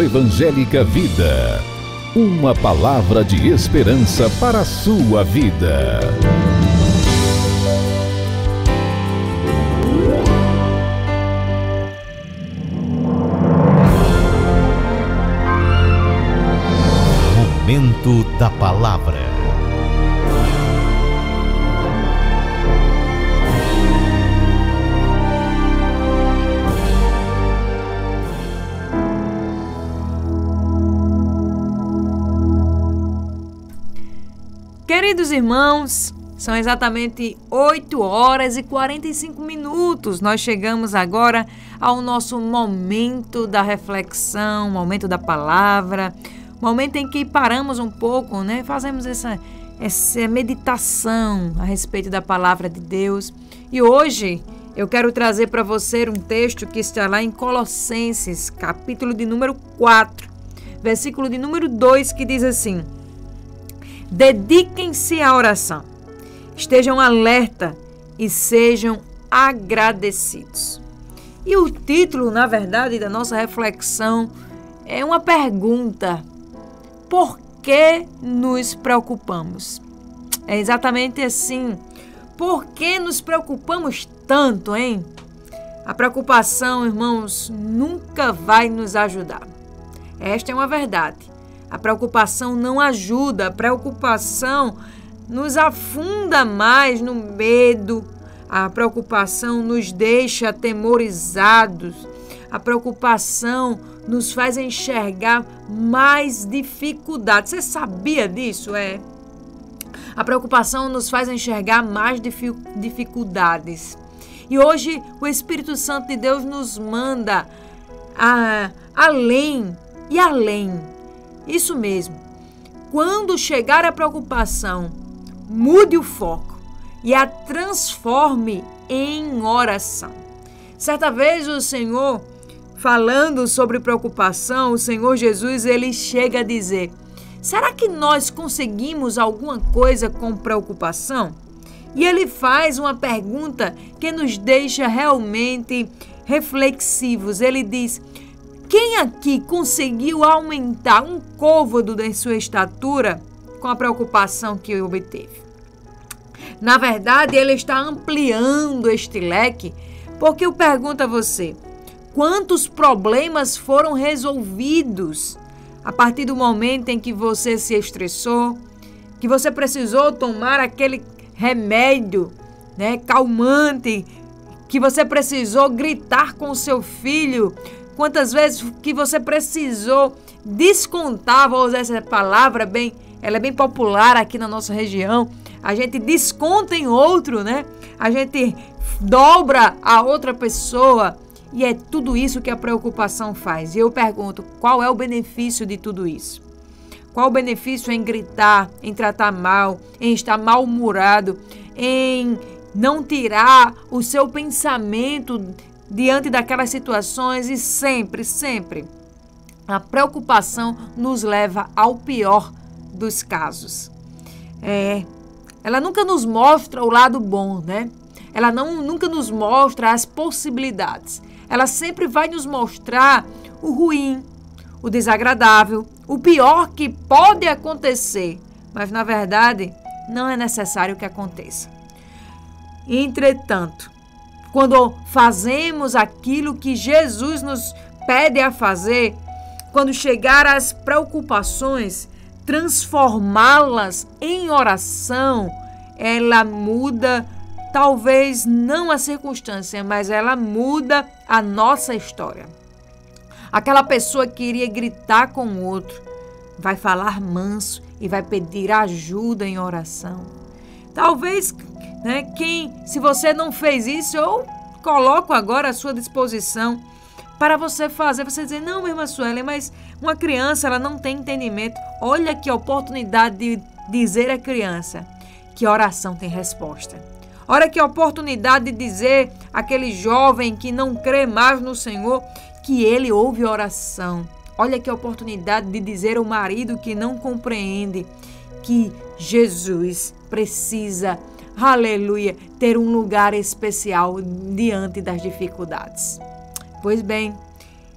Rádio Evangélica Vida. Uma palavra de esperança para a sua vida. Momento da Palavra. Queridos irmãos, são exatamente 8 horas e 45 minutos. Nós chegamos agora ao nosso momento da reflexão, momento da palavra, momento em que paramos um pouco, né? Fazemos essa meditação a respeito da palavra de Deus. E hoje eu quero trazer para você um texto que está lá em Colossenses, capítulo de número 4, versículo de número 2, que diz assim: dediquem-se à oração, estejam alerta e sejam agradecidos. E o título, na verdade, da nossa reflexão é uma pergunta: por que nos preocupamos? É exatamente assim. Por que nos preocupamos tanto, hein? A preocupação, irmãos, nunca vai nos ajudar. Esta é uma verdade. A preocupação não ajuda, a preocupação nos afunda mais no medo, a preocupação nos deixa atemorizados, a preocupação nos faz enxergar mais dificuldades. Você sabia disso? A preocupação nos faz enxergar mais dificuldades. E hoje o Espírito Santo de Deus nos manda além e além. Isso mesmo. Quando chegar a preocupação, mude o foco e a transforme em oração. Certa vez o Senhor, falando sobre preocupação, o Senhor Jesus, ele chega a dizer: será que nós conseguimos alguma coisa com preocupação? E ele faz uma pergunta que nos deixa realmente reflexivos. Ele diz: quem aqui conseguiu aumentar um côvado da sua estatura com a preocupação que obteve? Na verdade, ele está ampliando este leque, porque eu pergunto a você: quantos problemas foram resolvidos a partir do momento em que você se estressou, que você precisou tomar aquele remédio, né, calmante, que você precisou gritar com o seu filho? Quantas vezes que você precisou descontar, vou usar essa palavra ela é bem popular aqui na nossa região, a gente desconta em outro, né? A gente dobra a outra pessoa, e é tudo isso que a preocupação faz. E eu pergunto, qual é o benefício de tudo isso? Qual o benefício em gritar, em tratar mal, em estar mal-humorado, em não tirar o seu pensamento diante daquelas situações? E sempre, a preocupação nos leva ao pior dos casos. Ela nunca nos mostra o lado bom, né? Ela nunca nos mostra as possibilidades. Ela sempre vai nos mostrar o ruim, o desagradável, o pior que pode acontecer. Mas, na verdade, não é necessário que aconteça. Entretanto, quando fazemos aquilo que Jesus nos pede a fazer, quando chegar às preocupações, transformá-las em oração, ela muda, talvez não a circunstância, mas ela muda a nossa história. Aquela pessoa que iria gritar com o outro vai falar manso e vai pedir ajuda em oração. Talvez, né, se você não fez isso, eu coloco agora à sua disposição para você fazer. Você dizer: não, irmã Suelen, mas uma criança, ela não tem entendimento. Olha que oportunidade de dizer à criança que oração tem resposta. Olha que oportunidade de dizer àquele jovem que não crê mais no Senhor que ele ouve oração. Olha que oportunidade de dizer ao marido que não compreende que Jesus precisa, aleluia, ter um lugar especial diante das dificuldades. Pois bem,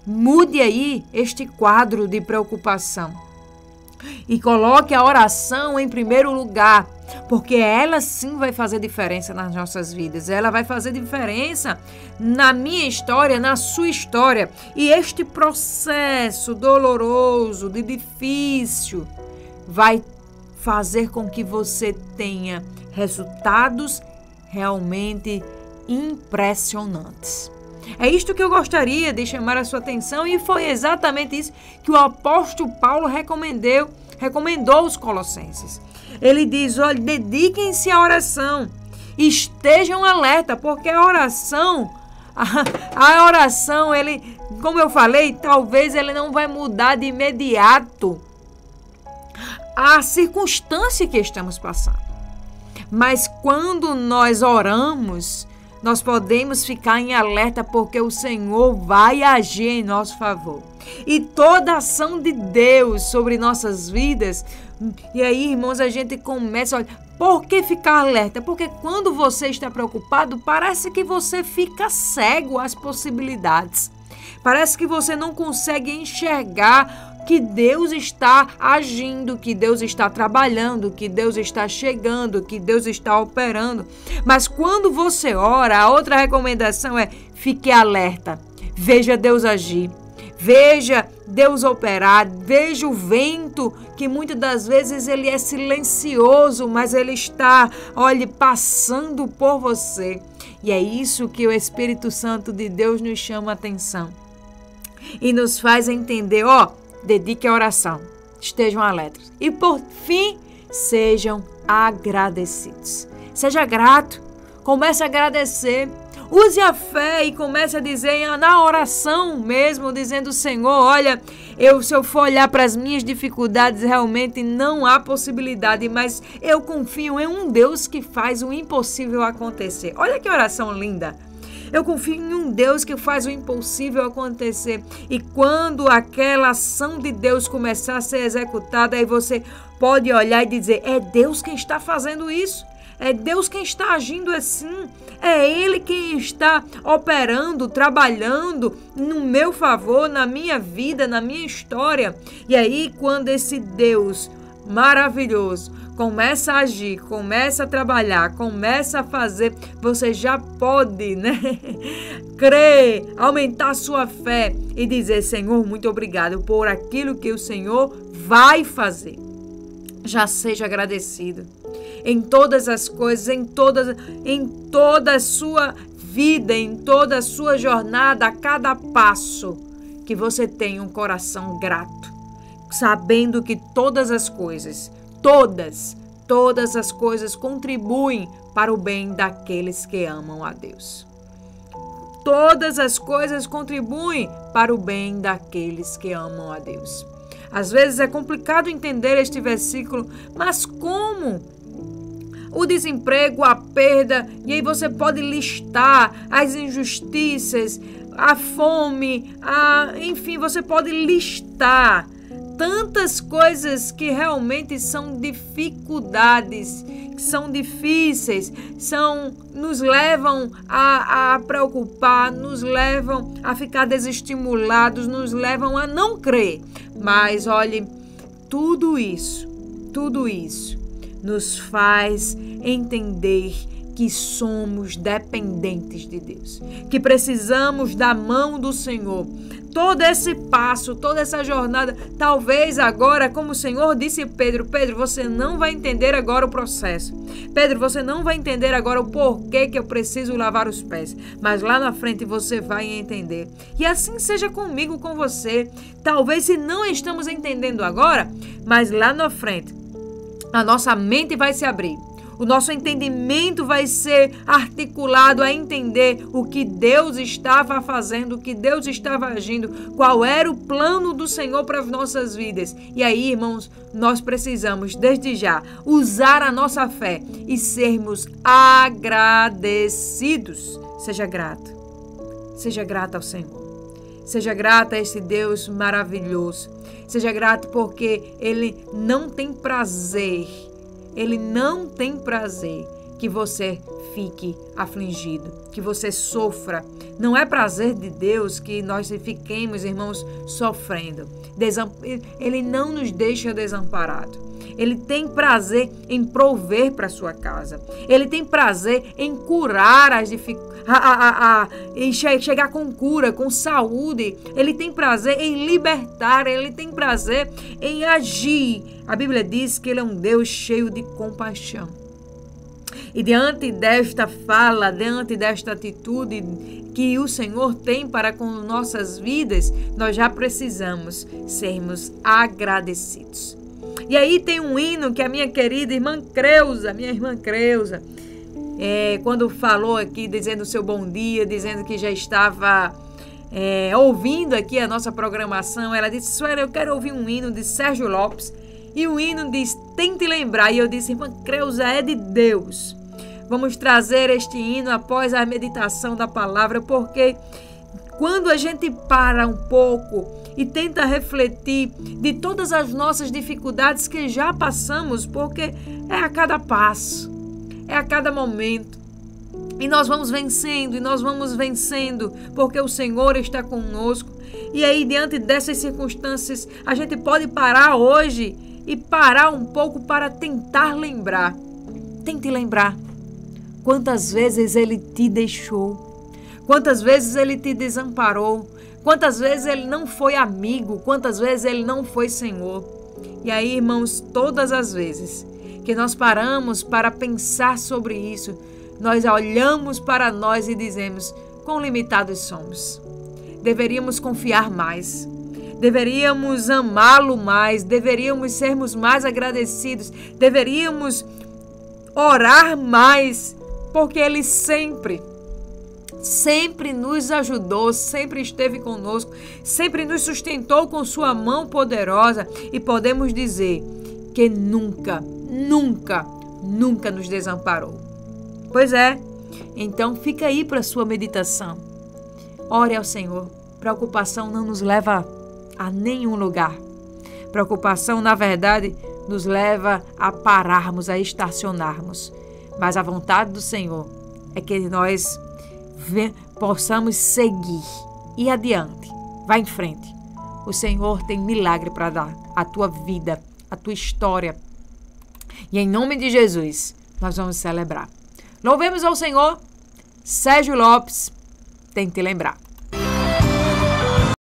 Mude aí este quadro de preocupação e coloque a oração em primeiro lugar, porque ela sim vai fazer diferença nas nossas vidas. Ela vai fazer diferença na minha história, na sua história. E este processo doloroso, de difícil, vai fazer com que você tenha resultados realmente impressionantes. É isto que eu gostaria de chamar a sua atenção, e foi exatamente isso que o apóstolo Paulo recomendou aos colossenses. Ele diz, olha, dediquem-se à oração, estejam alerta, porque a oração, ele, como eu falei, talvez ele não vai mudar de imediato a circunstância que estamos passando. Mas quando nós oramos, nós podemos ficar em alerta, porque o Senhor vai agir em nosso favor. E toda ação de Deus sobre nossas vidas, e aí, irmãos, a gente começa, olha, por que ficar alerta? Porque quando você está preocupado, parece que você fica cego às possibilidades. Parece que você não consegue enxergar que Deus está agindo, que Deus está trabalhando, que Deus está chegando, que Deus está operando. Mas quando você ora, a outra recomendação é fique alerta, veja Deus agir, veja Deus operar, veja o vento, que muitas das vezes ele é silencioso, mas ele está, olhe, passando por você. E é isso que o Espírito Santo de Deus nos chama a atenção e nos faz entender, dedique a oração, estejam alertas. E por fim, sejam agradecidos. Seja grato, comece a agradecer. Use a fé e comece a dizer na oração mesmo, dizendo, Senhor, olha, se eu for olhar para as minhas dificuldades, realmente não há possibilidade, mas eu confio em um Deus que faz o impossível acontecer. Olha que oração linda! Eu confio em um Deus que faz o impossível acontecer. E quando aquela ação de Deus começar a ser executada, aí você pode olhar e dizer, é Deus quem está fazendo isso. É Deus quem está agindo assim. É Ele quem está operando, trabalhando no meu favor, na minha vida, na minha história. E aí, quando esse Deus maravilhoso começa a agir, começa a trabalhar, começa a fazer, você já pode, crer, aumentar a sua fé e dizer, Senhor, muito obrigado por aquilo que o Senhor vai fazer. Já seja agradecido em todas as coisas, em toda a sua vida, em toda a sua jornada, a cada passo, que você tenha um coração grato, sabendo que todas as coisas, todas as coisas contribuem para o bem daqueles que amam a Deus. Todas as coisas contribuem para o bem daqueles que amam a Deus. Às vezes é complicado entender este versículo, mas como? O desemprego, a perda, e aí você pode listar as injustiças, a fome, enfim, você pode listar tantas coisas que realmente são dificuldades, que são difíceis, nos levam a preocupar, nos levam a ficar desestimulados, nos levam a não crer. Mas olhe, tudo isso nos faz entender que somos dependentes de Deus, que precisamos da mão do Senhor. Todo esse passo, toda essa jornada, talvez agora, como o Senhor disse a Pedro, você não vai entender agora o processo. Pedro, você não vai entender agora o porquê que eu preciso lavar os pés, mas lá na frente você vai entender. E assim seja comigo, com você. Talvez se não estamos entendendo agora, mas lá na frente, a nossa mente vai se abrir. O nosso entendimento vai ser articulado a entender o que Deus estava fazendo, o que Deus estava agindo, qual era o plano do Senhor para as nossas vidas. E aí, irmãos, nós precisamos, desde já, usar a nossa fé e sermos agradecidos. Seja grato. Seja grato ao Senhor. Seja grato a esse Deus maravilhoso. Seja grato porque Ele não tem prazer que você fique afligido, que você sofra. Não é prazer de Deus que nós fiquemos, irmãos, sofrendo. Ele não nos deixa desamparados. Ele tem prazer em prover para sua casa. Ele tem prazer em curar as dificuldades, em chegar com cura, com saúde. Ele tem prazer em libertar. Ele tem prazer em agir. A Bíblia diz que Ele é um Deus cheio de compaixão. E diante desta fala, diante desta atitude que o Senhor tem para com nossas vidas, nós já precisamos sermos agradecidos. E aí tem um hino que a minha querida irmã Creuza, quando falou aqui, dizendo o seu bom dia, dizendo que já estava ouvindo aqui a nossa programação, ela disse: Sueli, eu quero ouvir um hino de Sérgio Lopes. E o hino diz: tente lembrar. E eu disse: irmã Creuza, é de Deus. Vamos trazer este hino após a meditação da palavra, porque quando a gente para um pouco e tenta refletir de todas as nossas dificuldades que já passamos, porque é a cada passo, é a cada momento. E nós vamos vencendo, porque o Senhor está conosco. E aí, diante dessas circunstâncias, a gente pode parar hoje e parar um pouco para tentar lembrar. Tente lembrar quantas vezes Ele te deixou, quantas vezes Ele te desamparou, quantas vezes Ele não foi amigo, quantas vezes Ele não foi Senhor. E aí, irmãos, todas as vezes que nós paramos para pensar sobre isso, nós olhamos para nós e dizemos: quão limitados somos. Deveríamos confiar mais. Deveríamos amá-lo mais. Deveríamos sermos mais agradecidos. Deveríamos orar mais, porque Ele sempre nos ajudou, sempre esteve conosco, sempre nos sustentou com sua mão poderosa, e podemos dizer que nunca nos desamparou. Pois é, então fica aí para a sua meditação. Ore ao Senhor. Preocupação não nos leva a nenhum lugar. Preocupação, na verdade, nos leva a pararmos, a estacionarmos. Mas a vontade do Senhor é que nós possamos seguir e adiante. Vá em frente. O Senhor tem milagre para dar à tua vida, à tua história. E em nome de Jesus, nós vamos celebrar. Louvemos ao Senhor. Sérgio Lopes, tente lembrar.